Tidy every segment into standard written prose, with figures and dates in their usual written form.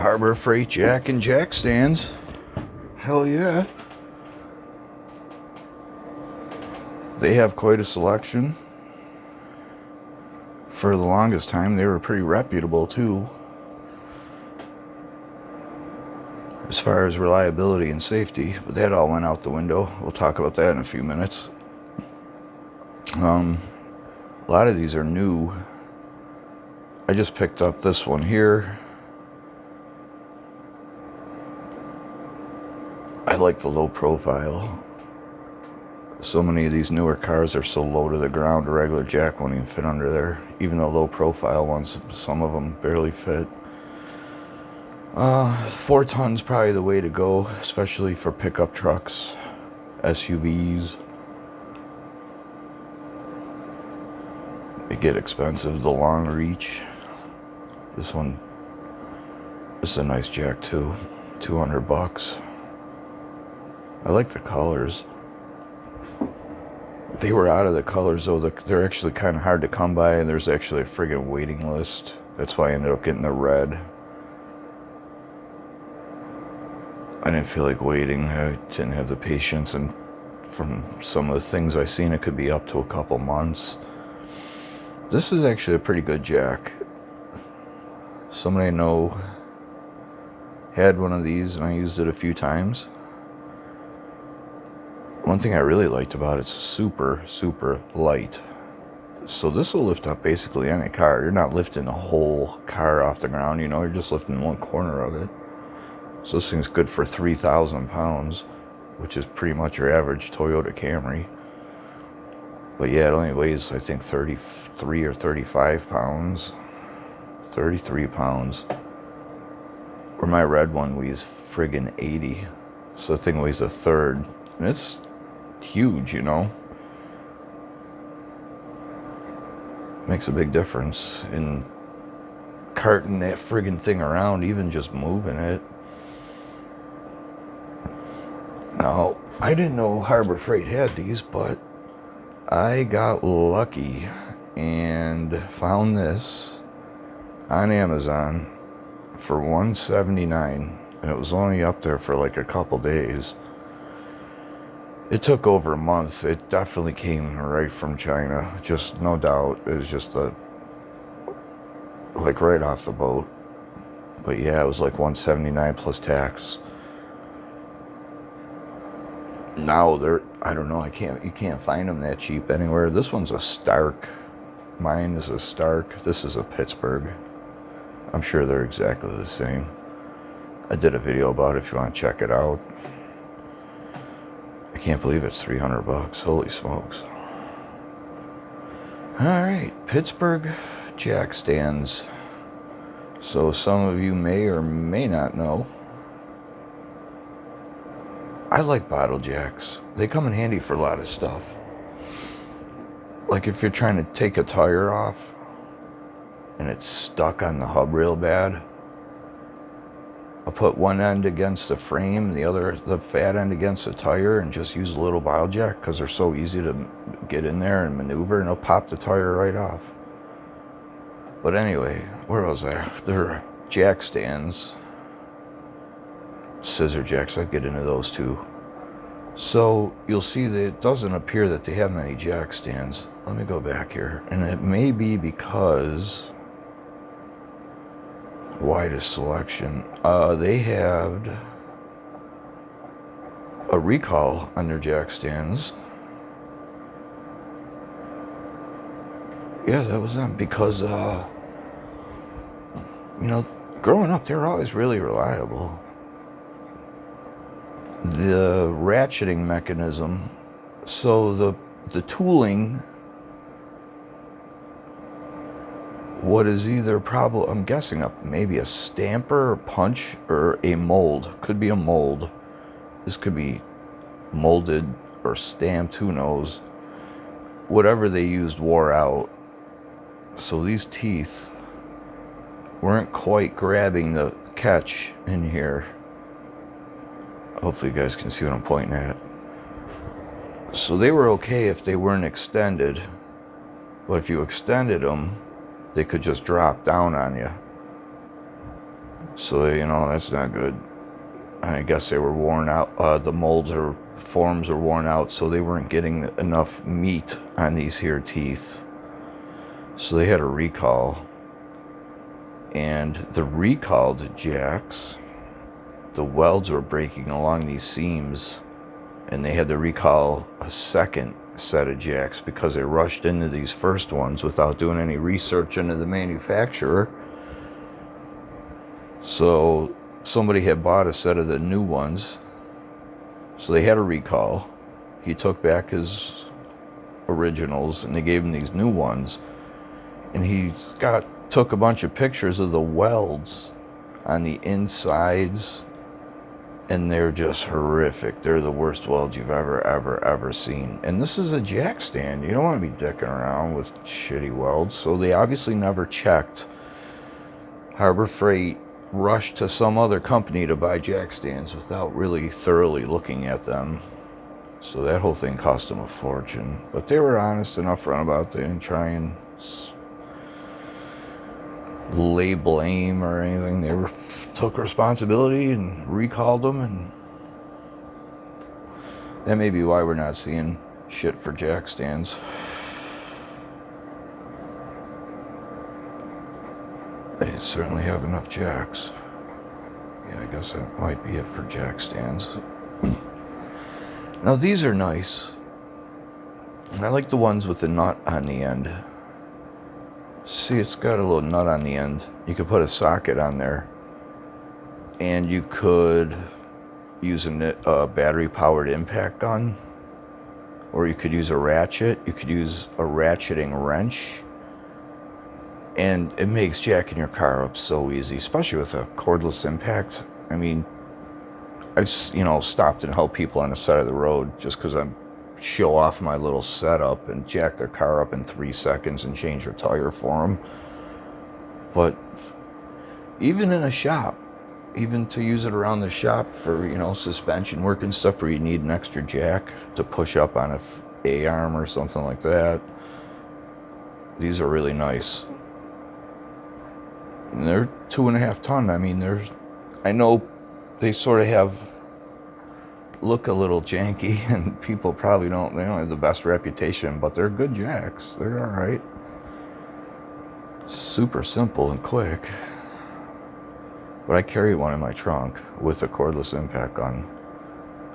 Harbor Freight jack and jack stands. Hell yeah. They have quite a selection. For the longest time, they were pretty reputable too, as far as reliability and safety, but that all went out the window. We'll talk about that in a few minutes. A lot of these are new. I just picked up this one here. I like the low profile. So many of these newer cars are so low to the ground, a regular jack won't even fit under there. Even the low profile ones, some of them barely fit. 4 tons probably the way to go, especially for pickup trucks, SUVs. They get expensive, the long reach. This is a nice jack too, $200. I like the colors. They were out of the colors though. They're actually kind of hard to come by, and there's actually a friggin' waiting list. That's why I ended up getting the red. I didn't feel like waiting. I didn't have the patience, and from some of the things I've seen, it could be up to a couple months. This is actually a pretty good jack. Somebody I know had one of these, and I used it a few times. One thing I really liked about it's super, super light. So this will lift up basically any car. You're not lifting the whole car off the ground, you're just lifting one corner of it. So this thing's good for 3,000 pounds, which is pretty much your average Toyota Camry. But yeah, it only weighs, I think, 33 or 35 pounds. 33 pounds. Where my red one weighs friggin' 80. So the thing weighs a third. And it's huge, Makes a big difference in carting that friggin' thing around, even just moving it. Now, I didn't know Harbor Freight had these, but I got lucky and found this on Amazon for $179, and it was only up there for like a couple days. It took over a month. It definitely came right from China, just no doubt. It was just like right off the boat. But yeah, it was like $179 plus tax. Now I don't know, you can't find them that cheap anywhere. This one's a Stark. Mine is a Stark. This is a Pittsburgh. I'm sure they're exactly the same. I did a video about it if you want to check it out. I can't believe it's $300. Holy smokes. Alright, Pittsburgh jack stands. So some of you may or may not know, I like bottle jacks. They come in handy for a lot of stuff. Like if you're trying to take a tire off and it's stuck on the hub real bad, I'll put one end against the frame, the fat end against the tire, and just use a little bottle jack because they're so easy to get in there and maneuver, and it'll pop the tire right off. But anyway, where was I? They're jack stands. Scissor jacks, I'd get into those too. So you'll see that it doesn't appear that they have many jack stands. Let me go back here. And it may be because widest selection. They had a recall on their jack stands. Yeah, that was them because, growing up, they were always really reliable. The ratcheting mechanism, so the tooling, what is either probably, I'm guessing maybe a stamper or punch or a mold. Could be a mold. This could be molded or stamped, who knows. Whatever they used wore out. So these teeth weren't quite grabbing the catch in here. Hopefully you guys can see what I'm pointing at. So they were okay if they weren't extended. But if you extended them, they could just drop down on you. So, you know, that's not good. I guess they were worn out. The molds or forms were worn out, so they weren't getting enough meat on these here teeth. So they had a recall. And the recalled jacks, the welds were breaking along these seams, and they had to recall a second set of jacks because they rushed into these first ones without doing any research into the manufacturer. So somebody had bought a set of the new ones, so they had a recall. He took back his originals and they gave him these new ones, and took a bunch of pictures of the welds on the insides, and they're just horrific. They're the worst welds you've ever seen. And this is a jack stand. You don't want to be dicking around with shitty welds. So they obviously never checked. Harbor Freight rushed to some other company to buy jack stands without really thoroughly looking at them. So that whole thing cost them a fortune. But they were honest and upfront about it. They didn't try and lay blame or anything. They took responsibility and recalled them, and that may be why we're not seeing shit for jack stands. They certainly have enough jacks. Yeah, I guess that might be it for jack stands. Now these are nice. I like the ones with the nut on the end. See, it's got a little nut on the end. You could put a socket on there, and you could use a battery-powered impact gun, or you could use a ratchet. You could use a ratcheting wrench, and it makes jacking your car up so easy, especially with a cordless impact. I mean, I've stopped and helped people on the side of the road just because I'm show off my little setup and jack their car up in 3 seconds and change their tire for them. But even in a shop, even to use it around the shop for, suspension work and stuff where you need an extra jack to push up on a arm or something like that, these are really nice. And they're 2.5 ton. I mean, I know they sort of look a little janky, and people probably they don't have the best reputation, but they're good jacks. They're all right. Super simple and quick. But I carry one in my trunk with a cordless impact gun,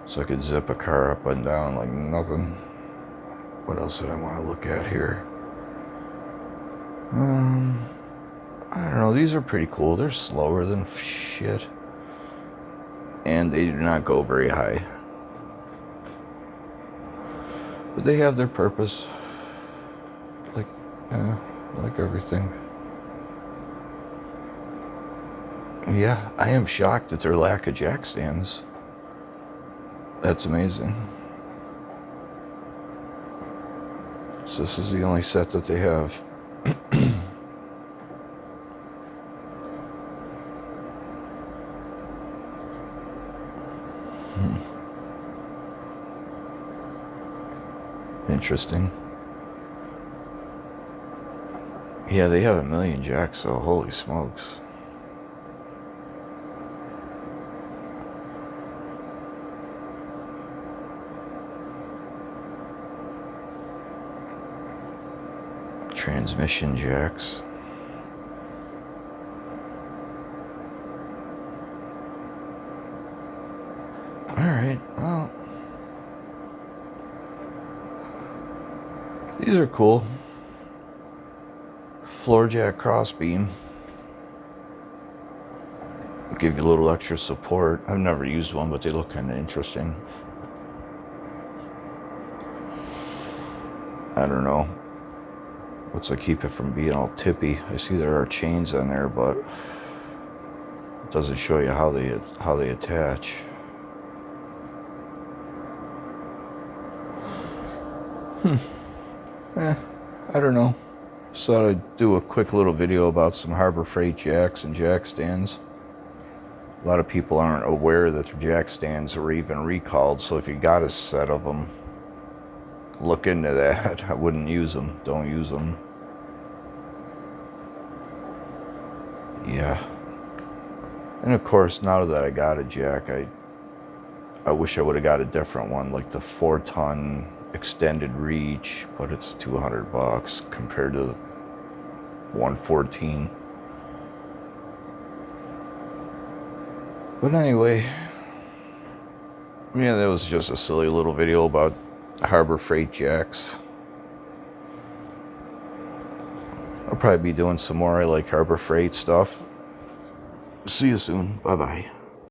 so I could zip a car up and down like nothing. What else did I want to look at here? I don't know. These are pretty cool. They're slower than shit, and they do not go very high. But they have their purpose, like everything. Yeah, I am shocked at their lack of jack stands. That's amazing. So this is the only set that they have. Interesting. Yeah, they have 1 million jacks, so holy smokes. Transmission jacks. Alright, well, these are cool. Floor jack crossbeam. Give you a little extra support. I've never used one, but they look kind of interesting. I don't know what's to keep it from being all tippy. I see there are chains on there, but it doesn't show you how they attach. I don't know. So thought I'd do a quick little video about some Harbor Freight jacks and jack stands. A lot of people aren't aware that their jack stands are even recalled, so if you got a set of them, look into that. I wouldn't use them. Don't use them. Yeah. And of course, now that I got a jack, I wish I would have got a different one, like the 4-ton extended reach, but it's $200 compared to 114. But anyway, yeah, that was just a silly little video about Harbor Freight jacks. I'll probably be doing some more. I like Harbor Freight stuff. See you soon. Bye-bye.